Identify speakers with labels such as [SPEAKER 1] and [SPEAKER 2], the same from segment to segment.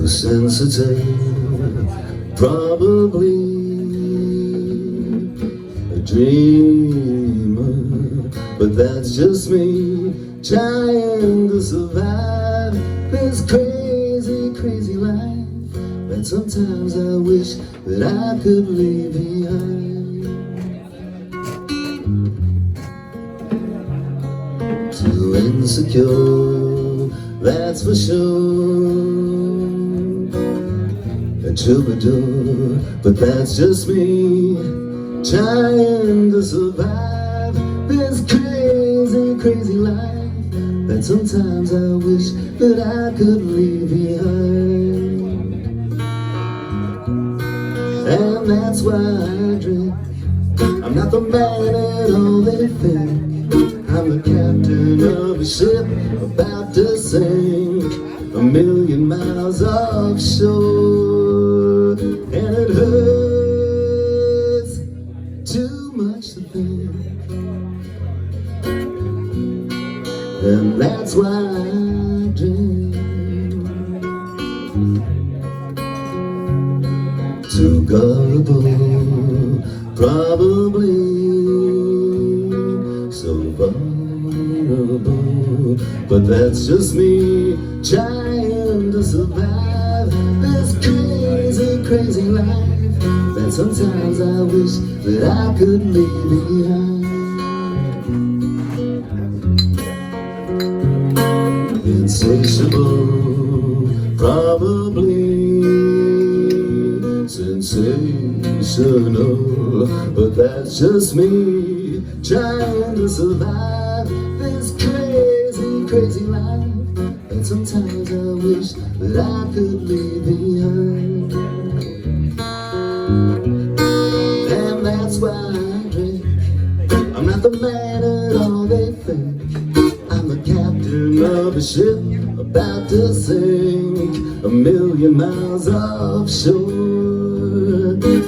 [SPEAKER 1] Too sensitive, probably a dreamer, but that's just me trying to survive this crazy, crazy life that sometimes I wish that I could leave behind. Too insecure, that's for sure. And troubadour, but that's just me trying to survive this crazy, crazy life that sometimes I wish that I could leave behind. And that's why I drink. I'm not the man at all they think. I'm the captain of a ship about to sink 1,000,000 miles offshore. And it hurts too much to think. And that's why I drink. Too gullible, probably so vulnerable, but that's just me trying to survive this crazy, crazy life that sometimes I wish that I could leave behind. Insatiable, probably sensational, but that's just me trying to survive this crazy, crazy life that sometimes I wish that I could leave behind. And that's why I drink. I'm not the man at all they think. I'm the captain of a ship about to sink 1,000,000 miles offshore.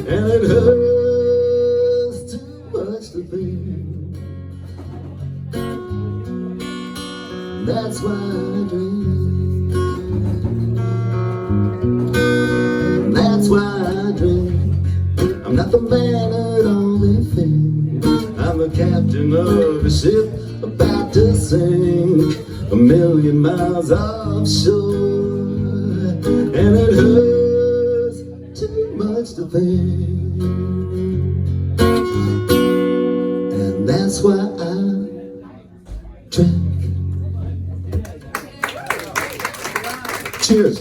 [SPEAKER 1] And it hurts too much to think. That's why I drink. And that's why I drink. I'm not the man at all they think. I'm the captain of a ship about to sink 1,000,000 miles offshore. And it hurts too much to think. And that's why I drink. Cheers.